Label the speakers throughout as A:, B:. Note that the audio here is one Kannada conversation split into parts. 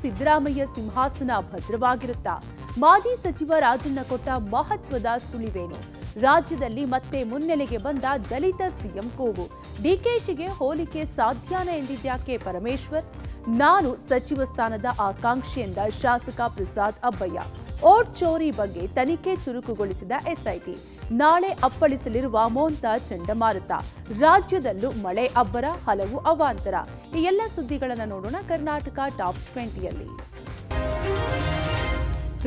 A: ಸಿದ್ದರಾಮಯ್ಯ ಸಿಂಹಾಸನ ಭದ್ರವಾಗಿರುತ್ತಾ? ಮಾಜಿ ಸಚಿವ ರಾಜಣ್ಣ ಕೊಟ್ಟ ಮಹತ್ವದ ಸುಳಿವೇನು? ರಾಜ್ಯದಲ್ಲಿ ಮತ್ತೆ ಮುನ್ನೆಲೆಗೆ ಬಂದ ದಲಿತ ಸಿಎಂ ಕೂಗು. ಡಿಕೆಶಿಗೆ ಹೋಲಿಕೆ ಸಾಧ್ಯನಾ ಎಂದಿದ್ಯಾಕೆ ಪರಮೇಶ್ವರ್? ನಾನು ಸಚಿವ ಸ್ಥಾನದ ಆಕಾಂಕ್ಷಿ ಎಂದ ಶಾಸಕ ಪ್ರಸಾದ್ ಅಬ್ಬಯ್ಯ. ಓಟ್ ಚೋರಿ ಬಗ್ಗೆ ತನಿಖೆ ಚುರುಕುಗೊಳಿಸಿದ ಎಸ್ಐಟಿ. ನಾಳೆ ಅಪ್ಪಳಿಸಲಿರುವ ಮೋಂತಾ ಚಂಡಮಾರುತ. ರಾಜ್ಯದಲ್ಲೂ ಮಳೆ ಅಬ್ಬರ, ಹಲವು ಅವಾಂತರ. ಈ ಎಲ್ಲ ಸುದ್ದಿಗಳನ್ನು ನೋಡೋಣ ಕರ್ನಾಟಕ ಟಾಪ್ 20ಯಲ್ಲಿ.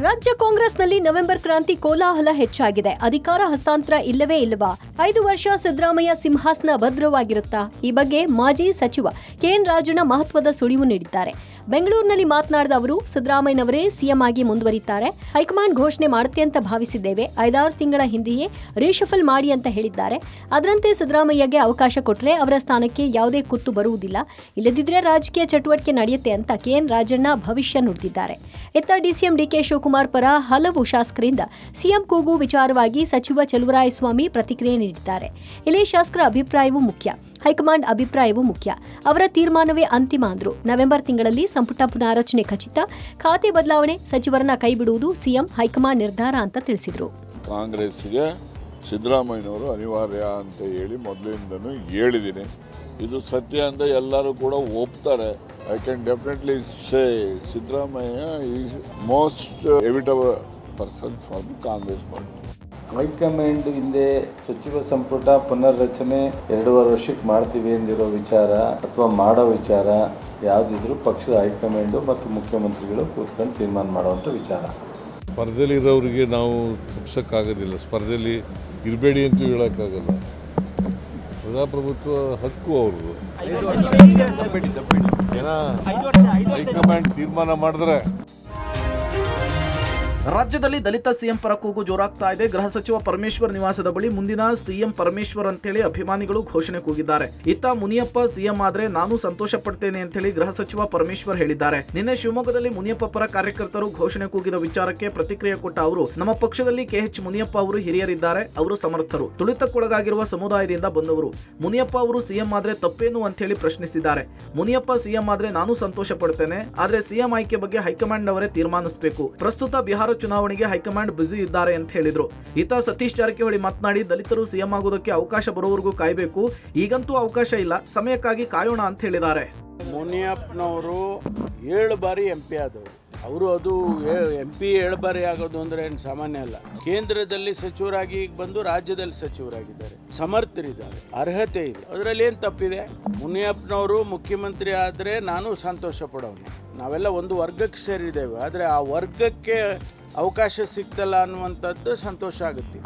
B: ರಾಜ್ಯ ಕಾಂಗ್ರೆಸ್ನಲ್ಲಿ ನವೆಂಬರ್ ಕ್ರಾಂತಿ ಕೋಲಾಹಲ ಹೆಚ್ಚಾಗಿದೆ. ಅಧಿಕಾರ ಹಸ್ತಾಂತರ ಇಲ್ಲವೇ ಇಲ್ಲವಾ? 5 ವರ್ಷ ಸಿದ್ದರಾಮಯ್ಯ ಸಿಂಹಾಸನ ಭದ್ರವಾಗಿರುತ್ತಾ? ಈ ಬಗ್ಗೆ ಮಾಜಿ ಸಚಿವ ಕೆಎನ್ ರಾಜಣ್ಣ ಮಹತ್ವದ ಸುಳಿವು ನೀಡಿದ್ದಾರೆ. ಬೆಂಗಳೂರಿನಲ್ಲಿ ಮಾತನಾಡಿದ ಅವರು, ಸಿದ್ದರಾಮಯ್ಯನವರೇ ಸಿಎಂ ಆಗಿ ಮುಂದುವರಿತಾರೆ. ಹೈಕಮಾಂಡ್ ಘೋಷಣೆ ಮಾಡುತ್ತೆ ಅಂತ ಭಾವಿಸಿದ್ದೇವೆ. 5-6 ತಿಂಗಳ ಹಿಂದೆಯೇ ರೀಶಫಲ್ ಮಾಡಿ ಅಂತ ಹೇಳಿದ್ದಾರೆ. ಅದರಂತೆ ಸಿದ್ದರಾಮಯ್ಯಗೆ ಅವಕಾಶ ಕೊಟ್ಟರೆ ಅವರ ಸ್ಥಾನಕ್ಕೆ ಯಾವುದೇ ಕುತ್ತು ಬರುವುದಿಲ್ಲ. ಇಲ್ಲದಿದ್ರೆ ರಾಜಕೀಯ ಚಟುವಟಿಕೆ ನಡೆಯುತ್ತೆ ಅಂತ ಕೆಎನ್ ರಾಜಣ್ಣ ಭವಿಷ್ಯ ನುಡಿದಿದ್ದಾರೆ. ಇತ್ತ ಡಿಸಿಎಂ ಡಿಕೆ ಶಿವಕುಮಾರ್ ಪರ ಹಲವು ಶಾಸಕರಿಂದ ಸಿಎಂ ಕೂಗು ವಿಚಾರವಾಗಿ ಸಚಿವ ಚಲುವರಾಯಸ್ವಾಮಿ ಪ್ರತಿಕ್ರಿಯೆ ನೀಡಿದ್ದಾರೆ. ಇಲ್ಲಿ ಶಾಸಕರ ಅಭಿಪ್ರಾಯವೂ ಮುಖ್ಯ, ಹೈಕಮಾಂಡ್ ಅಭಿಪ್ರಾಯವೂ ಮುಖ್ಯ. ಅವರ ತೀರ್ಮಾನವೇ ಅಂತಿಮ ಅಂದ್ರು. ನವೆಂಬರ್ ತಿಂಗಳಲ್ಲಿ ಸಂಪುಟ ಪುನಾರಚನೆ ಖಚಿತ. ಖಾತೆ ಬದಲಾವಣೆ, ಸಚಿವರನ್ನ ಕೈಬಿಡುವುದು ಸಿಎಂ ಹೈಕಮಾಂಡ್ ನಿರ್ಧಾರ ಅಂತ ತಿಳಿಸಿದ್ರು.
C: ಕಾಂಗ್ರೆಸ್ಗೆ ಸಿದ್ದರಾಮಯ್ಯನವರು ಅನಿವಾರ್ಯ ಅಂತ ಹೇಳಿ ಮೊದಲಿಂದನೂ ಹೇಳಿದ್ದೀನಿ. ಇದು ಸತ್ಯ ಅಂತ ಎಲ್ಲರೂ ಕೂಡ ಒಪ್ತಾರೆ. I can definitely say Siddaramaiah is most evitable person for the Congress party.
D: High command ಹಿಂದೆ ಸಚಿವ ಸಂಪುಟ ಪುನರ್ರಚನೆ 2.5 ವರ್ಷಕ್ಕೆ ಮಾಡ್ತೀವಿ ಎಂದಿರೋ ವಿಚಾರ ಅಥವಾ ಮಾಡೋ ವಿಚಾರ ಯಾವುದಿದ್ರು ಪಕ್ಷದ ಹೈಕಮಾಂಡ್ ಮತ್ತು ಮುಖ್ಯಮಂತ್ರಿಗಳು ಕೂತ್ಕೊಂಡು ತೀರ್ಮಾನ ಮಾಡುವಂಥ ವಿಚಾರ.
C: ಸ್ಪರ್ಧೆಯಲ್ಲಿ ಇರೋರಿಗೆ ನಾವು ತಪ್ಪಿಸೋಕ್ಕಾಗೋದಿಲ್ಲ, ಸ್ಪರ್ಧೆಯಲ್ಲಿ ಇರಬೇಡಿ ಅಂತೂ ಹೇಳೋಕ್ಕಾಗಲ್ಲ. ಪ್ರಜಾಪ್ರಭುತ್ವ ಹಕ್ಕು ಅವ್ರದ್ದು. ಹೈಕಮಾಂಡ್ ತೀರ್ಮಾನ ಮಾಡಿದ್ರೆ.
E: ರಾಜ್ಯದಲ್ಲಿ ದಲಿತ ಸಿಎಂ ಪರ ಕೂಗು ಜೋರಾಗ್ತಾ ಇದೆ. ಗೃಹ ಸಚಿವ ಪರಮೇಶ್ವರ್ ನಿವಾಸದ ಬಳಿ ಮುಂದಿನ ಸಿಎಂ ಪರಮೇಶ್ವರ್ ಅಂತೇಳಿ ಅಭಿಮಾನಿಗಳು ಘೋಷಣೆ ಕೂಗಿದ್ದಾರೆ. ಇತ್ತ ಮುನಿಯಪ್ಪ ಸಿಎಂ ಆದ್ರೆ ನಾನು ಸಂತೋಷ ಪಡ್ತೇನೆ ಅಂತೇಳಿ ಗೃಹ ಸಚಿವ ಪರಮೇಶ್ವರ್ ಹೇಳಿದ್ದಾರೆ. ನಿನ್ನೆ ಶಿವಮೊಗ್ಗದಲ್ಲಿ ಮುನಿಯಪ್ಪ ಪರ ಕಾರ್ಯಕರ್ತರು ಘೋಷಣೆ ಕೂಗಿದ ವಿಚಾರಕ್ಕೆ ಪ್ರತಿಕ್ರಿಯೆ ಕೊಟ್ಟ ಅವರು, ನಮ್ಮ ಪಕ್ಷದಲ್ಲಿ ಕೆಎಚ್ ಮುನಿಯಪ್ಪ ಅವರು ಹಿರಿಯರಿದ್ದಾರೆ, ಅವರು ಸಮರ್ಥರು, ತುಳಿತಕ್ಕೊಳಗಾಗಿರುವ ಸಮುದಾಯದಿಂದ ಬಂದವರು. ಮುನಿಯಪ್ಪ ಅವರು ಸಿಎಂ ಆದ್ರೆ ತಪ್ಪೇನು ಅಂತ ಹೇಳಿ ಪ್ರಶ್ನಿಸಿದ್ದಾರೆ. ಮುನಿಯಪ್ಪ ಸಿಎಂ ಆದ್ರೆ ನಾನು ಸಂತೋಷ ಪಡ್ತೇನೆ, ಆದ್ರೆ ಸಿಎಂ ಆಯ್ಕೆ ಬಗ್ಗೆ ಹೈಕಮಾಂಡ್ ಅವರೇ ತೀರ್ಮಾನಿಸಬೇಕು. ಪ್ರಸ್ತುತ ಬಿಹಾರ ಚುನಾವಣೆಗೆ ಹೈಕಮಾಂಡ್ ಬ್ಯುಸಿ ಇದ್ದಾರೆ ಅಂತ ಹೇಳಿದ್ರು. ಈತ ಸತೀಶ್ ಜಾರಕಿಹೊಳಿ ಮಾತನಾಡಿ, ದಲಿತರು ಸಿಎಂ ಆಗೋದಕ್ಕೆ ಅವಕಾಶ ಬರೋವರೆಗೂ ಕಾಯಬೇಕು, ಈಗಂತೂ ಅವಕಾಶ ಇಲ್ಲ, ಸಮಯಕ್ಕಾಗಿ ಕಾಯೋಣ ಅಂತ ಹೇಳಿದ್ದಾರೆ.
F: ಮುನಿಯಪ್ಪನವರು 7 ಬಾರಿ MP ಆದವರು. ಅವರು ಅದು MP 7 ಬಾರಿ ಆಗೋದು ಅಂದ್ರೆ ಏನು ಸಾಮಾನ್ಯ ಅಲ್ಲ. ಕೇಂದ್ರದಲ್ಲಿ ಸಚಿವರಾಗಿ ಈಗ ಬಂದು ರಾಜ್ಯದಲ್ಲಿ ಸಚಿವರಾಗಿದ್ದಾರೆ, ಸಮರ್ಥರಿದ್ದಾರೆ, ಅರ್ಹತೆ ಇದೆ. ಅದರಲ್ಲಿ ಏನು ತಪ್ಪಿದೆ? ಮುನಿಯಪ್ಪನವರು ಮುಖ್ಯಮಂತ್ರಿ ಆದರೆ ನಾನು ಸಂತೋಷ ಪಡೋನು. ನಾವೆಲ್ಲ ಒಂದು ವರ್ಗಕ್ಕೆ ಸೇರಿದ್ದೇವೆ, ಆದರೆ ಆ ವರ್ಗಕ್ಕೆ ಅವಕಾಶ ಸಿಗ್ತಲ್ಲ ಅನ್ನುವಂಥದ್ದು ಸಂತೋಷ ಆಗುತ್ತೆ.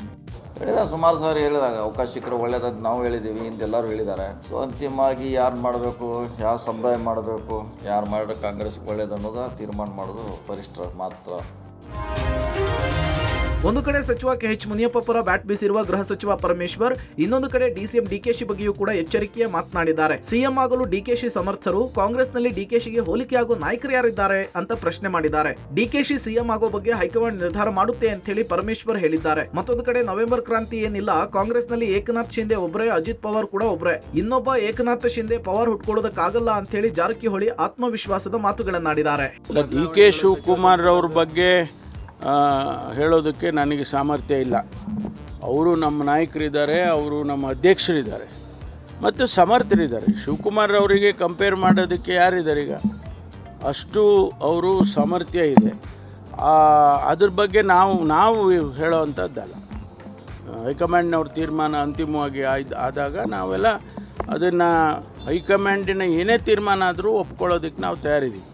G: ಸುಮಾರು ಸಾರಿ ಹೇಳಿದಾಗ ಅವಕಾಶ ಸಿಕ್ಕರೆ ಒಳ್ಳೇದದ್ದು ನಾವು ಹೇಳಿದ್ದೀವಿ, ಹಿಂದೆಲ್ಲರೂ ಹೇಳಿದ್ದಾರೆ. ಸೊ ಅಂತಿಮವಾಗಿ ಯಾರು ಮಾಡಬೇಕು, ಯಾವ ಸಮುದಾಯ ಮಾಡಬೇಕು, ಯಾರು ಮಾಡಿದ್ರೆ ಕಾಂಗ್ರೆಸ್ಗೆ ಒಳ್ಳೇದು ಅನ್ನೋದು ತೀರ್ಮಾನ ಮಾಡೋದು ವರಿಷ್ಠರು ಮಾತ್ರ.
E: ಒಂದು ಕಡೆ ಸಚಿವ ಕೆಎಚ್ ಮುನಿಯಪ್ಪ ಪರ ಬ್ಯಾಟ್ ಬೀಸಿರುವ ಗೃಹ ಸಚಿವ ಪರಮೇಶ್ವರ್, ಇನ್ನೊಂದು ಕಡೆ ಡಿಸಿಎಂ ಡಿಕೆಶಿ ಬಗ್ಗೆಯೂ ಕೂಡ ಎಚ್ಚರಿಕೆಯ ಮಾತನಾಡಿದ್ದಾರೆ. ಸಿಎಂ ಆಗಲು ಡಿಕೆಶಿ ಸಮರ್ಥರು, ಕಾಂಗ್ರೆಸ್ನಲ್ಲಿ ಡಿಕೆಶಿಗೆ ಹೋಲಿಕೆಯಾಗುವ ನಾಯಕರು ಯಾರಿದ್ದಾರೆ ಅಂತ ಪ್ರಶ್ನೆ ಮಾಡಿದ್ದಾರೆ. ಡಿಕೆಶಿ ಸಿಎಂ ಆಗೋ ಬಗ್ಗೆ ಹೈಕಮಾಂಡ್ ನಿರ್ಧಾರ ಮಾಡುತ್ತೆ ಅಂತ ಹೇಳಿ ಪರಮೇಶ್ವರ್ ಹೇಳಿದ್ದಾರೆ. ಮತ್ತೊಂದು ಕಡೆ ನವೆಂಬರ್ ಕ್ರಾಂತಿ ಏನಿಲ್ಲ, ಕಾಂಗ್ರೆಸ್ನಲ್ಲಿ ಏಕನಾಥ್ ಶಿಂದೆ ಒಬ್ಬರೇ, ಅಜಿತ್ ಪವಾರ್ ಕೂಡ ಒಬ್ಬರೇ. ಇನ್ನೊಬ್ಬ ಏಕನಾಥ್ ಶಿಂದೆ ಪವಾರ್ ಹುಟ್ಕೊಳ್ಳೋದಕ್ಕಾಗಲ್ಲ ಅಂತ ಹೇಳಿ ಜಾರಕಿಹೊಳಿ ಆತ್ಮವಿಶ್ವಾಸದ ಮಾತುಗಳನ್ನಾಡಿದ್ದಾರೆ.
F: ಡಿಕೆ ಶಿವಕುಮಾರ್ ಅವ್ರ ಬಗ್ಗೆ ಹೇಳೋದಕ್ಕೆ ನನಗೆ ಸಾಮರ್ಥ್ಯ ಇಲ್ಲ. ಅವರು ನಮ್ಮ ನಾಯಕರಿದ್ದಾರೆ, ಅವರು ನಮ್ಮ ಅಧ್ಯಕ್ಷರಿದ್ದಾರೆ ಮತ್ತು ಸಮರ್ಥರಿದ್ದಾರೆ. ಶಿವಕುಮಾರ್ ಅವರಿಗೆ ಕಂಪೇರ್ ಮಾಡೋದಕ್ಕೆ ಯಾರಿದ್ದಾರೆ? ಈಗ ಅಷ್ಟು ಅವರು ಸಾಮರ್ಥ್ಯ ಇದೆ. ಅದ್ರ ಬಗ್ಗೆ ನಾವು ಹೇಳೋವಂಥದ್ದಲ್ಲ. ಹೈಕಮಾಂಡ್ನವ್ರ ತೀರ್ಮಾನ ಅಂತಿಮವಾಗಿ ಆದಾಗ ನಾವೆಲ್ಲ ಅದನ್ನು ಹೈಕಮಾಂಡಿನ ಏನೇ ತೀರ್ಮಾನ ಆದರೂ ಒಪ್ಕೊಳ್ಳೋದಕ್ಕೆ ನಾವು ತಯಾರಿದ್ದೀವಿ.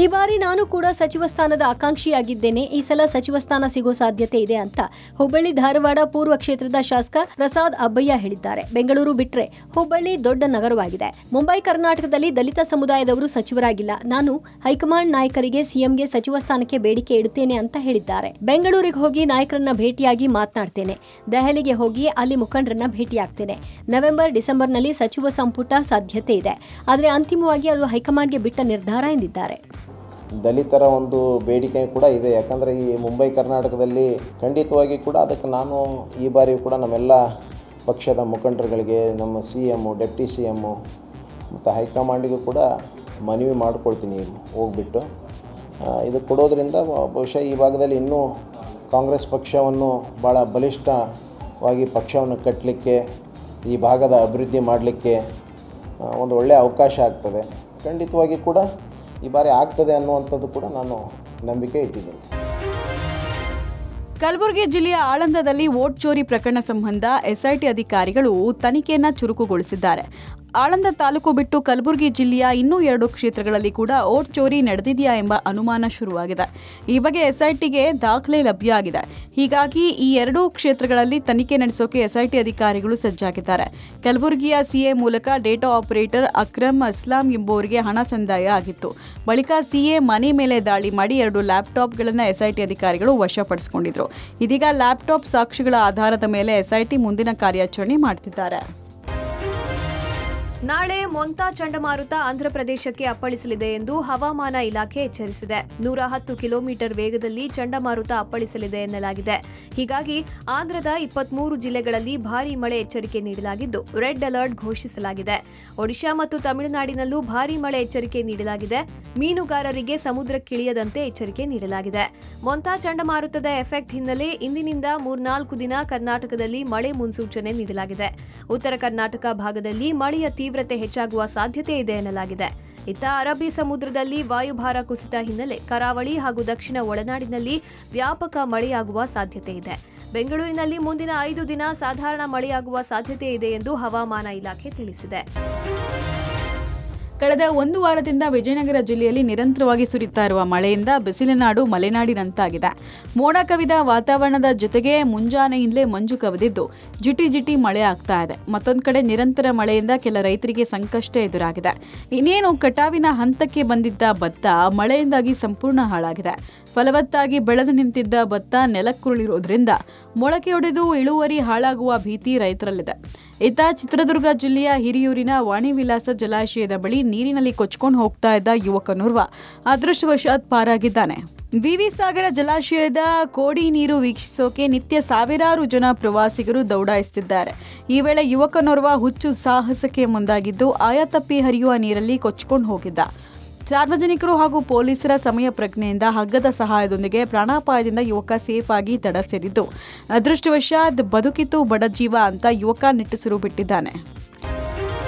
B: ಈ ಬಾರಿ ನಾನು ಕೂಡ ಸಚಿವ ಸ್ಥಾನದ ಆಕಾಂಕ್ಷಿಯಾಗಿದ್ದೇನೆ. ಈ ಸಲ ಸಚಿವ ಸ್ಥಾನ ಸಿಗೋ ಸಾಧ್ಯತೆ ಇದೆ ಅಂತ ಹುಬ್ಬಳ್ಳಿ ಧಾರವಾಡ ಪೂರ್ವ ಕ್ಷೇತ್ರದ ಶಾಸಕ ಪ್ರಸಾದ್ ಅಬ್ಬಯ್ಯ ಹೇಳಿದ್ದಾರೆ. ಬೆಂಗಳೂರು ಬಿಟ್ರೆ ಹುಬ್ಬಳ್ಳಿ ದೊಡ್ಡ ನಗರವಾಗಿದೆ. ಮುಂಬೈ ಕರ್ನಾಟಕದಲ್ಲಿ ದಲಿತ ಸಮುದಾಯದವರು ಸಚಿವರಾಗಿಲ್ಲ. ನಾನು ಹೈಕಮಾಂಡ್ ನಾಯಕರಿಗೆ ಸಿಎಂಗೆ ಸಚಿವ ಸ್ಥಾನಕ್ಕೆ ಬೇಡಿಕೆ ಇಡುತ್ತೇನೆ ಅಂತ ಹೇಳಿದ್ದಾರೆ. ಬೆಂಗಳೂರಿಗೆ ಹೋಗಿ ನಾಯಕರನ್ನ ಭೇಟಿಯಾಗಿ ಮಾತನಾಡ್ತೇನೆ. ದೆಹಲಿಗೆ ಹೋಗಿ ಅಲ್ಲಿ ಮುಖಂಡರನ್ನ ಭೇಟಿಯಾಗ್ತೇನೆ. ನವೆಂಬರ್ ಡಿಸೆಂಬರ್ನಲ್ಲಿ ಸಚಿವ ಸಂಪುಟ ಸಾಧ್ಯತೆ ಇದೆ, ಆದರೆ ಅಂತಿಮವಾಗಿ ಅದು ಹೈಕಮಾಂಡ್ಗೆ ಬಿಟ್ಟ ನಿರ್ಧಾರ ಎಂದಿದ್ದಾರೆ.
H: ದಲಿತರ ಒಂದು ಬೇಡಿಕೆ ಕೂಡ ಇದೆ. ಯಾಕಂದರೆ ಈ ಮುಂಬೈ ಕರ್ನಾಟಕದಲ್ಲಿ ಖಂಡಿತವಾಗಿ ಕೂಡ ಅದಕ್ಕೆ ನಾನು ಈ ಬಾರಿ ಕೂಡ ನಮ್ಮೆಲ್ಲ ಪಕ್ಷದ ಮುಖಂಡರುಗಳಿಗೆ, ನಮ್ಮ CM, ಡೆಪ್ಟಿ CM ಮತ್ತು ಹೈಕಮಾಂಡಿಗೂ ಕೂಡ ಮನವಿ ಮಾಡ್ಕೊಳ್ತೀನಿ ಹೋಗ್ಬಿಟ್ಟು. ಇದು ಕೊಡೋದ್ರಿಂದ ಬಹುಶಃ ಈ ಭಾಗದಲ್ಲಿ ಇನ್ನೂ ಕಾಂಗ್ರೆಸ್ ಪಕ್ಷವನ್ನು ಭಾಳ ಬಲಿಷ್ಠವಾಗಿ ಪಕ್ಷವನ್ನು ಕಟ್ಟಲಿಕ್ಕೆ, ಈ ಭಾಗದ ಅಭಿವೃದ್ಧಿ ಮಾಡಲಿಕ್ಕೆ ಒಂದು ಒಳ್ಳೆಯ ಅವಕಾಶ ಆಗ್ತದೆ. ಖಂಡಿತವಾಗಿ ಕೂಡ ಈ ಬಾರಿ ಆಗ್ತದೆ ಅನ್ನುವಂಥದ್ದು ಕೂಡ ನಾನು ನಂಬಿಕೆ ಇಟ್ಟಿದ್ದೀನಿ.
A: ಕಲಬುರಗಿ ಜಿಲ್ಲೆಯ ಆಳಂದದಲ್ಲಿ ವೋಟ್ ಚೋರಿ ಪ್ರಕರಣ ಸಂಬಂಧ ಎಸ್ಐಟಿ ಅಧಿಕಾರಿಗಳು ತನಿಖೆಯನ್ನು ಚುರುಕುಗೊಳಿಸಿದ್ದಾರೆ. ಆಳಂದ ತಾಲೂಕು ಬಿಟ್ಟು ಕಲಬುರಗಿ ಜಿಲ್ಲೆಯ ಇನ್ನೂ 2 ಕ್ಷೇತ್ರಗಳಲ್ಲಿ ಕೂಡ ವೋಟ್ ಚೋರಿ ನಡೆದಿದೆಯಾ ಎಂಬ ಅನುಮಾನ ಶುರುವಾಗಿದೆ. ಈ ಬಗ್ಗೆ ಎಸ್ಐಟಿಗೆ ದಾಖಲೆ ಲಭ್ಯ ಆಗಿದೆ. ಹೀಗಾಗಿ ಈ 2 ಕ್ಷೇತ್ರಗಳಲ್ಲಿ ತನಿಖೆ ನಡೆಸೋಕೆ ಎಸ್ಐಟಿ ಅಧಿಕಾರಿಗಳು ಸಜ್ಜಾಗಿದ್ದಾರೆ. ಕಲಬುರಗಿಯ ಸಿಎ ಮೂಲಕ ಡೇಟಾ ಆಪರೇಟರ್ ಅಕ್ರಮ್ ಅಸ್ಲಾಂ ಎಂಬುವರಿಗೆ ಹಣ ಸಂದಾಯ ಆಗಿತ್ತು. ಬಳಿಕ ಸಿಎ ಮನೆ ಮೇಲೆ ದಾಳಿ ಮಾಡಿ 2 ಲ್ಯಾಪ್ಟಾಪ್ಗಳನ್ನು ಎಸ್ಐಟಿ ಅಧಿಕಾರಿಗಳು ವಶಪಡಿಸಿಕೊಂಡಿದ್ರು. ಇದೀಗ ಲ್ಯಾಪ್ಟಾಪ್ ಸಾಕ್ಷಿಗಳ ಆಧಾರದ ಮೇಲೆ ಎಸ್ಐಟಿ ಮುಂದಿನ ಕಾರ್ಯಾಚರಣೆ ಮಾಡುತ್ತಿದ್ದಾರೆ.
B: ನಾಳೆ ಮೊಂತಾ ಚಂಡಮಾರುತ ಆಂಧ್ರಪ್ರದೇಶಕ್ಕೆ ಅಪ್ಪಳಿಸಲಿದೆ ಎಂದು ಹವಾಮಾನ ಇಲಾಖೆ ಎಚ್ಚರಿಸಿದೆ. 110 ಕಿಲೋಮೀಟರ್ ವೇಗದಲ್ಲಿ ಚಂಡಮಾರುತ ಅಪ್ಪಳಿಸಲಿದೆ ಎನ್ನಲಾಗಿದೆ. ಹೀಗಾಗಿ ಆಂಧ್ರದ 23 ಜಿಲ್ಲೆಗಳಲ್ಲಿ ಭಾರೀ ಮಳೆ ಎಚ್ಚರಿಕೆ ನೀಡಲಾಗಿದ್ದು ರೆಡ್ ಅಲರ್ಟ್ ಘೋಷಿಸಲಾಗಿದೆ. ಒಡಿಶಾ ಮತ್ತು ತಮಿಳುನಾಡಿನಲ್ಲೂ ಭಾರೀ ಮಳೆ ಎಚ್ಚರಿಕೆ ನೀಡಲಾಗಿದೆ. ಮೀನುಗಾರರಿಗೆ ಸಮುದ್ರಕ್ಕಿಳಿಯದಂತೆ ಎಚ್ಚರಿಕೆ ನೀಡಲಾಗಿದೆ. ಮೊಂತಾ ಚಂಡಮಾರುತದ ಎಫೆಕ್ಟ್ ಹಿನ್ನೆಲೆ ಇಂದಿನಿಂದ 3-4 ದಿನ ಕರ್ನಾಟಕದಲ್ಲಿ ಮಳೆ ಮುನ್ಸೂಚನೆ ನೀಡಲಾಗಿದೆ. ಉತ್ತರ ಕರ್ನಾಟಕ ಭಾಗದಲ್ಲಿ ಮಳೆಯ ತೀವ್ರತೆ ಹೆಚ್ಚಾಗುವ ಸಾಧ್ಯತೆ ಇದೆ ಎನ್ನಲಾಗಿದೆ. ಇತ್ತ ಅರಬ್ಬಿ ಸಮುದ್ರದಲ್ಲಿ ವಾಯುಭಾರ ಕುಸಿತ ಹಿನ್ನೆಲೆ ಕರಾವಳಿ ಹಾಗೂ ದಕ್ಷಿಣ ಒಳನಾಡಿನಲ್ಲಿ ವ್ಯಾಪಕ ಮಳೆಯಾಗುವ ಸಾಧ್ಯತೆ ಇದೆ. ಬೆಂಗಳೂರಿನಲ್ಲಿ ಮುಂದಿನ 5 ದಿನ ಸಾಧಾರಣ ಮಳೆಯಾಗುವ ಸಾಧ್ಯತೆ ಇದೆ ಎಂದು ಹವಾಮಾನ ಇಲಾಖೆ ತಿಳಿಸಿದೆ.
A: ಕಳೆದ 1 ವಾರದಿಂದ ವಿಜಯನಗರ ಜಿಲ್ಲೆಯಲ್ಲಿ ನಿರಂತರವಾಗಿ ಸುರಿತಾ ಇರುವ ಮಳೆಯಿಂದ ಬಿಸಿಲನಾಡು ಮಲೆನಾಡಿನಂತಾಗಿದೆ. ಮೋಡ ಕವಿದ ವಾತಾವರಣದ ಜೊತೆಗೆ ಮುಂಜಾನೆಯಿಂದಲೇ ಮಂಜು ಕವಿದಿದ್ದು ಜಿಟಿ ಮಳೆ ಆಗ್ತಾ ಇದೆ. ಮತ್ತೊಂದು ಕಡೆ ನಿರಂತರ ಮಳೆಯಿಂದ ಕೆಲ ರೈತರಿಗೆ ಸಂಕಷ್ಟ ಎದುರಾಗಿದೆ. ಇನ್ನೇನು ಕಟಾವಿನ ಹಂತಕ್ಕೆ ಬಂದಿದ್ದ ಭತ್ತ ಮಳೆಯಿಂದಾಗಿ ಸಂಪೂರ್ಣ ಹಾಳಾಗಿದೆ. ಫಲವತ್ತಾಗಿ ಬೆಳೆದು ನಿಂತಿದ್ದ ಭತ್ತ ನೆಲಕ್ಕುರುಳಿರುವುದರಿಂದ ಮೊಳಕೆಯೊಡೆದು ಇಳುವರಿ ಹಾಳಾಗುವ ಭೀತಿ ರೈತರಲ್ಲಿದೆ. ಇತ್ತ ಚಿತ್ರದುರ್ಗ ಜಿಲ್ಲೆಯ ಹಿರಿಯೂರಿನ ವಾಣಿವಿಲಾಸ ಜಲಾಶಯದ ಬಳಿ ನೀರಿನಲ್ಲಿ ಕೊಚ್ಕೊಂಡು ಹೋಗ್ತಾ ಇದ್ದ ಯುವಕನೋರ್ವ ಅದೃಷ್ಟವಶಾತ್ ಪಾರಾಗಿದ್ದಾನೆ. ವಿವಿ ಸಾಗರ ಜಲಾಶಯದ ಕೋಡಿ ನೀರು ವೀಕ್ಷಿಸೋಕೆ ನಿತ್ಯ ಸಾವಿರಾರು ಜನ ಪ್ರವಾಸಿಗರು ದೌಡಾಯಿಸುತ್ತಿದ್ದಾರೆ. ಈ ವೇಳೆ ಯುವಕನೋರ್ವ ಹುಚ್ಚು ಸಾಹಸಕ್ಕೆ ಮುಂದಾಗಿದ್ದು ಆಯತಪ್ಪಿ ಹರಿಯುವ ನೀರಲ್ಲಿ ಕೊಚ್ಕೊಂಡು ಹೋಗಿದ್ದ. ಸಾರ್ವಜನಿಕರು ಹಾಗೂ ಪೊಲೀಸರ ಸಮಯ ಪ್ರಜ್ಞೆಯಿಂದ ಹಗ್ಗದ ಸಹಾಯದೊಂದಿಗೆ ಪ್ರಾಣಾಪಾಯದಿಂದ ಯುವಕ ಸೇಫ್ ಆಗಿ ದಡ ಸೇರಿದ್ದು ಅದೃಷ್ಟವಶಾತ್ ಬದುಕಿತು ಬಡಜೀವ ಅಂತ ಯುವಕ ನಿಟ್ಟುಸಿರು ಬಿಟ್ಟಿದ್ದಾನೆ.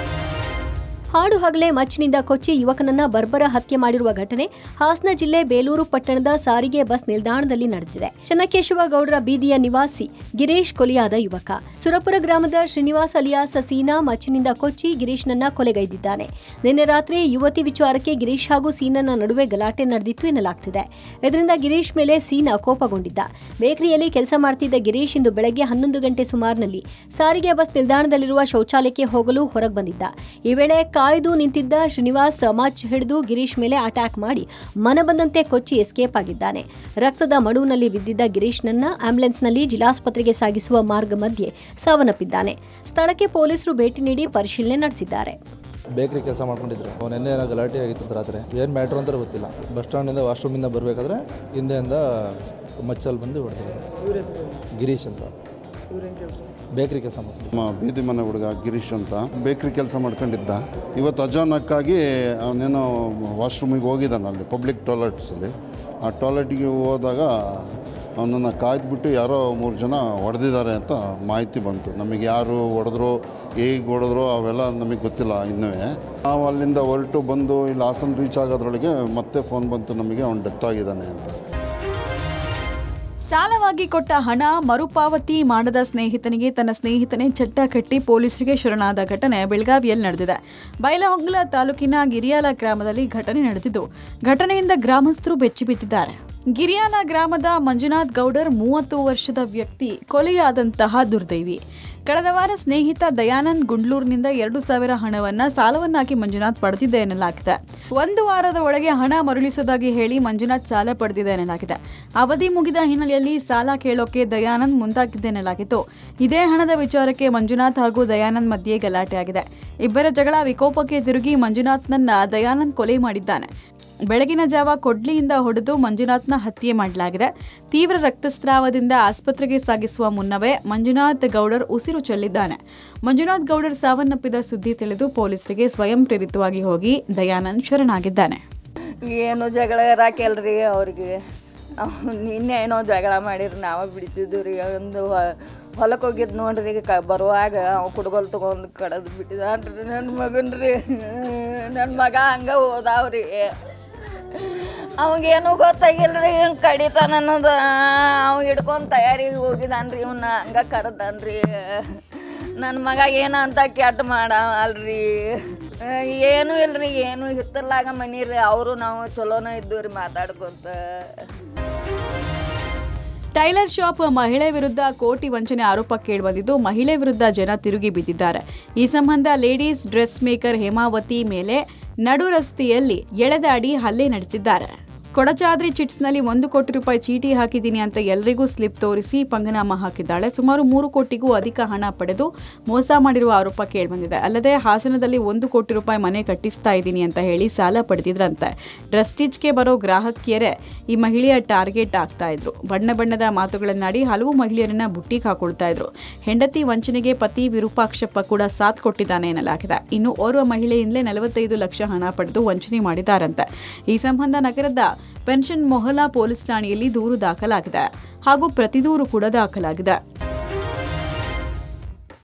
B: ಹಾಡು ಹಗಲೇ ಮಚ್ಚಿನಿಂದ ಕೊಚ್ಚಿ ಯುವಕನನ್ನ ಬರ್ಬರ ಹತ್ಯೆ ಮಾಡಿರುವ ಘಟನೆ ಹಾಸನ ಜಿಲ್ಲೆ ಬೇಲೂರು ಪಟ್ಟಣದ ಸಾರಿಗೆ ಬಸ್ ನಿಲ್ದಾಣದಲ್ಲಿ ನಡೆದಿದೆ. ಚೆನ್ನಕೇಶವ ಗೌಡರ ಬೀದಿಯ ನಿವಾಸಿ ಗಿರೀಶ್ ಕೊಲೆಯಾದ ಯುವಕ. ಸುರಪುರ ಗ್ರಾಮದ ಶ್ರೀನಿವಾಸ್ ಅಲಿಯಾಸ್ ಸೀನಾ ಮಚ್ಚಿನಿಂದ ಕೊಚ್ಚಿ ಗಿರೀಶ್ನನ್ನ ಕೊಲೆಗೈದಿದ್ದಾನೆ. ನಿನ್ನೆ ರಾತ್ರಿ ಯುವತಿ ವಿಚಾರಕ್ಕೆ ಗಿರೀಶ್ ಹಾಗೂ ಸೀನನ ನಡುವೆ ಗಲಾಟೆ ನಡೆದಿತ್ತು ಎನ್ನಲಾಗ್ತಿದೆ. ಇದರಿಂದ ಗಿರೀಶ್ ಮೇಲೆ ಸೀನಾ ಕೋಪಗೊಂಡಿದ್ದ. ಬೇಕರಿಯಲ್ಲಿ ಕೆಲಸ ಮಾಡ್ತಿದ್ದ ಗಿರೀಶ್ ಇಂದು ಬೆಳಗ್ಗೆ 11 ಗಂಟೆ ಸುಮಾರಿನಲ್ಲಿ ಸಾರಿಗೆ ಬಸ್ ನಿಲ್ದಾಣದಲ್ಲಿರುವ ಶೌಚಾಲಯಕ್ಕೆ ಹೋಗಲು ಹೊರಗೆ ಬಂದಿದ್ದ. ಈ ವೇಳೆ ಕಾಯ್ದು ನಿಂತಿದ್ದ ಶ್ರೀನಿವಾಸ್ ಮಚ್ ಹಿಡಿದು ಗಿರೀಶ್ ಮೇಲೆ ಅಟ್ಯಾಕ್ ಮಾಡಿ ಮನ ಬಂದಂತೆ ಕೊಚ್ಚಿ ಎಸ್ಕೇಪ್ ಆಗಿದ್ದಾನೆ. ರಕ್ತದ ಮಡುವಿನಲ್ಲಿ ಬಿದ್ದಿದ್ದ ಗಿರೀಶ್ನನ್ನ ಆಂಬ್ಯುಲೆನ್ಸ್ನಲ್ಲಿ ಜಿಲ್ಲಾಸ್ಪತ್ರೆಗೆ ಸಾಗಿಸುವ ಮಾರ್ಗ ಮಧ್ಯೆ ಸಾವನ್ನಪ್ಪಿದ್ದಾನೆ. ಸ್ಥಳಕ್ಕೆ ಪೊಲೀಸರು ಭೇಟಿ ನೀಡಿ ಪರಿಶೀಲನೆ ನಡೆಸಿದ್ದಾರೆ.
I: ಬೇಕರಿ ಕೆಲಸ ಮಾಡ್ಕೊಂಡಿದ್ರು. ನೆನ್ನೆ ಗಲಾಟೆ ಆಗಿತ್ತು ರಾತ್ರಿ. ಏನು ಮ್ಯಾಟ್ರ್ ಅಂತ ಗೊತ್ತಿಲ್ಲ. ಬಸ್ ಸ್ಟ್ಯಾಂಡಿಂದ ವಾಶ್ರೂಮಿಂದ ಬರಬೇಕಾದ್ರೆ ಹಿಂದೆಯಿಂದ ಮಚ್ಚಲ್ಲಿ ಬಂದು ಹೊಡೆದಿದ್ದಾರೆ. ಗಿರೀಶ್ ಅಂತ ಬೇಕ್ರಿ ಕೆಲಸ ಮಾಡ್ತಾರೆ.
J: ಬೀದಿ ಮನೆ ಹುಡುಗ ಗಿರೀಶ್ ಅಂತ ಬೇಕ್ರಿ ಕೆಲಸ ಮಾಡ್ಕೊಂಡಿದ್ದ. ಇವತ್ತು ಅಚಾನಕ್ಕಾಗಿ ಅವನೇನೋ ವಾಶ್ರೂಮಿಗೆ ಹೋಗಿದ್ದಾನೆ ಅಲ್ಲಿ ಪಬ್ಲಿಕ್ ಟಾಯ್ಲೆಟ್ಸಲ್ಲಿ. ಆ ಟಾಯ್ಲೆಟ್ಗೆ ಹೋದಾಗ ಅವನನ್ನು ಕಾಯ್ದುಬಿಟ್ಟು ಯಾರೋ 3 ಜನ ಹೊಡೆದಿದ್ದಾರೆ ಅಂತ ಮಾಹಿತಿ ಬಂತು. ನಮಗೆ ಯಾರು ಹೊಡೆದ್ರು, ಹೇಗೆ ಹೊಡೆದ್ರು ಅವೆಲ್ಲ ನಮಗೆ ಗೊತ್ತಿಲ್ಲ ಇನ್ನೂ. ನಾವು ಅಲ್ಲಿಂದ ಹೊರಟು ಬಂದು ಇಲ್ಲಿ ಹಾಸನ ರೀಚ್ ಆಗೋದ್ರೊಳಗೆ ಮತ್ತೆ ಫೋನ್ ಬಂತು ನಮಗೆ ಅವನು ಡೆತ್ ಆಗಿದ್ದಾನೆ ಅಂತ.
A: ಸಾಲವಾಗಿ ಕೊಟ್ಟ ಹಣ ಮರುಪಾವತಿ ಮಾಡದ ಸ್ನೇಹಿತನಿಗೆ ತನ್ನ ಸ್ನೇಹಿತನೇ ಚಟ್ಟ ಕಟ್ಟಿ ಪೊಲೀಸರಿಗೆ ಶರಣಾದ ಘಟನೆ ಬೆಳಗಾವಿಯಲ್ಲಿ ನಡೆದಿದೆ. ಬೈಲಹೊಂಗಲ ತಾಲೂಕಿನ ಗಿರಿಯಾಲ ಗ್ರಾಮದಲ್ಲಿ ಘಟನೆ ನಡೆದಿದ್ದು ಘಟನೆಯಿಂದ ಗ್ರಾಮಸ್ಥರು ಬೆಚ್ಚಿಬಿದ್ದಿದ್ದಾರೆ. ಗಿರಿಯಾಲ ಗ್ರಾಮದ ಮಂಜುನಾಥ್ ಗೌಡರ್ 30 ವರ್ಷದ ವ್ಯಕ್ತಿ ಕೊಲೆಯಾದಂತಹ ದುರ್ದೈವಿ. ಕಳೆದ ವಾರ ಸ್ನೇಹಿತ ದಯಾನಂದ್ ಗುಂಡ್ಲೂರಿನಿಂದ 2,000 ಹಣವನ್ನ ಸಾಲವನ್ನಾಗಿ ಮಂಜುನಾಥ್ ಪಡೆದಿದ್ದ ಎನ್ನಲಾಗಿದೆ. 1 ವಾರದ ಒಳಗೆ ಹಣ ಮರಳಿಸುವುದಾಗಿ ಹೇಳಿ ಮಂಜುನಾಥ್ ಸಾಲ ಪಡೆದಿದೆ ಎನ್ನಲಾಗಿದೆ. ಅವಧಿ ಮುಗಿದ ಹಿನ್ನೆಲೆಯಲ್ಲಿ ಸಾಲ ಕೇಳೋಕೆ ದಯಾನಂದ್ ಮುಂದಾಗಿದ್ದ ಎನ್ನಲಾಗಿತ್ತು. ಇದೇ ಹಣದ ವಿಚಾರಕ್ಕೆ ಮಂಜುನಾಥ್ ಹಾಗೂ ದಯಾನಂದ್ ಮಧ್ಯೆ ಗಲಾಟೆ ಆಗಿದೆ. ಇಬ್ಬರ ಜಗಳ ವಿಕೋಪಕ್ಕೆ ತಿರುಗಿ ಮಂಜುನಾಥ್ನನ್ನ ದಯಾನಂದ್ ಕೊಲೆ ಮಾಡಿದ್ದಾನೆ.
K: ಬೆಳಗಿನ ಜಾವ ಕೊಡ್ಲಿಯಿಂದ ಹೊಡೆದು ಮಂಜುನಾಥ್ನ ಹತ್ಯೆ ಮಾಡಲಾಗಿದೆ. ತೀವ್ರ ರಕ್ತಸ್ರಾವದಿಂದ ಆಸ್ಪತ್ರೆಗೆ ಸಾಗಿಸುವ ಮುನ್ನವೇ ಮಂಜುನಾಥ್ ಗೌಡರ್ ಉಸಿರು ಚೆಲ್ಲಿದ್ದಾನೆ. ಮಂಜುನಾಥ್ ಗೌಡರ್ ಸಾವನ್ನಪ್ಪಿದ ಸುದ್ದಿ ತಿಳಿದು ಪೊಲೀಸರಿಗೆ ಸ್ವಯಂ ಪ್ರೇರಿತವಾಗಿ ಹೋಗಿ ದಯಾನಂದ್ ಶರಣಾಗಿದ್ದಾನೆ.
L: ಏನು ಜಗಳ ಇರಾಕೆಲ್ರಿ ಅವ್ರಿಗೆ, ನಿನ್ನೆ ಏನೋ ಜಗಳ ಮಾಡಿರಿ ನಾವೇ ಬಿಡ್ತಿದ್ವಿ ರೀ. ಒಂದು ಹೊಲಕ್ಕೆ ಹೋಗಿದ್ದು ನೋಡ್ರಿ, ಬರುವಾಗ ಅವು ಕುಡ್ಗೋಲ್ ತೊಗೊಂಡು ಕಡದು ಬಿಟ್ಟಿದ್ದಾನ್ರಿ ನನ್ನ ಮಗನ್ರಿ. ನನ್ನ ಮಗ ಹಂಗೆ ಹೋದಾವ್ರಿ, ಅವಾಗೇನು ಗೊತ್ತಾಗಿಲ್ರಿ ಹಿಂಗೆ ಕಡಿತಾನ ಅನ್ನೋದು. ಅವ ಹಿಡ್ಕೊಂಡು ತಯಾರಿಗೆ ಹೋಗಿದ್ದಾನ್ರಿ, ಇವನ್ನ ಹಂಗೆ ಕರೆದಾನ್ರಿ. ನನ್ನ ಮಗ ಏನಂತ ಕೆಟ್ಟ ಮಾಡ ಅಲ್ರಿ, ಏನೂ ಇಲ್ರಿ, ಏನು ಹಿತ್ತಲಾಗ ಮನಿ ರೀ. ಅವರು ನಾವು ಚಲೋನ ಇದ್ದು ರೀ ಮಾತಾಡ್ಕೊಂತ.
K: ಟೈಲರ್ ಶಾಪ್ ಮಹಿಳೆ ವಿರುದ್ಧ ಕೋಟಿ ವಂಚನೆ ಆರೋಪ ಕೇಳಿಬಂದಿದ್ದು, ಮಹಿಳೆ ವಿರುದ್ಧ ಜನ ತಿರುಗಿ ಬಿದ್ದಿದ್ದಾರೆ. ಈ ಸಂಬಂಧ ಲೇಡೀಸ್ ಡ್ರೆಸ್ ಮೇಕರ್ ಹೇಮಾವತಿ ಮೇಲೆ ನಡು ರಸ್ತೆಯಲ್ಲಿ ಎಳೆದಾಡಿ ಹಲ್ಲೆ ನಡೆಸಿದ್ದಾರೆ. ಕೊಡಚಾದ್ರಿ ಚಿಟ್ಸ್ನಲ್ಲಿ 1 ಕೋಟಿ ರೂಪಾಯಿ ಚೀಟಿ ಹಾಕಿದ್ದೀನಿ ಅಂತ ಎಲ್ಲರಿಗೂ ಸ್ಲಿಪ್ ತೋರಿಸಿ ಪಂಗನಾಮ ಹಾಕಿದ್ದಾಳೆ. ಸುಮಾರು 3 ಕೋಟಿಗೂ ಅಧಿಕ ಹಣ ಪಡೆದು ಮೋಸ ಮಾಡಿರುವ ಆರೋಪ ಕೇಳಿಬಂದಿದೆ. ಅಲ್ಲದೆ ಹಾಸನದಲ್ಲಿ 1 ಕೋಟಿ ರೂಪಾಯಿ ಮನೆ ಕಟ್ಟಿಸ್ತಾ ಇದ್ದೀನಿ ಅಂತ ಹೇಳಿ ಸಾಲ ಪಡೆದಿದ್ರಂತೆ. ಡ್ರೆಸ್ ಸ್ಟಿಚ್ಗೆ ಬರೋ ಗ್ರಾಹಕಿಯರೇ ಈ ಮಹಿಳೆಯ ಟಾರ್ಗೆಟ್ ಆಗ್ತಾ ಇದ್ರು. ಬಣ್ಣ ಬಣ್ಣದ ಮಾತುಗಳನ್ನಾಡಿ ಹಲವು ಮಹಿಳೆಯರನ್ನ ಬುಟ್ಟಿಗೆ ಹಾಕೊಳ್ತಾ ಇದ್ರು. ಹೆಂಡತಿ ವಂಚನೆಗೆ ಪತಿ ವಿರೂಪಾಕ್ಷಪ್ಪ ಕೂಡ ಸಾಥ್ ಕೊಟ್ಟಿದ್ದಾನೆ ಎನ್ನಲಾಗಿದೆ. ಇನ್ನು ಓರ್ವ ಮಹಿಳೆಯಿಂದಲೇ 45 ಲಕ್ಷ ಹಣ ಪಡೆದು ವಂಚನೆ ಮಾಡಿದ್ದಾರಂತೆ. ಈ ಸಂಬಂಧ ನಗರದ ಪೆನ್ಷನ್ ಮೊಹಲ್ಲಾ ಪೊಲೀಸ್ ಠಾಣೆಯಲ್ಲಿ ದೂರು ದಾಖಲಾಗಿದೆ ಹಾಗೂ ಪ್ರತಿದೂರು ಕೂಡ ದಾಖಲಾಗಿದೆ.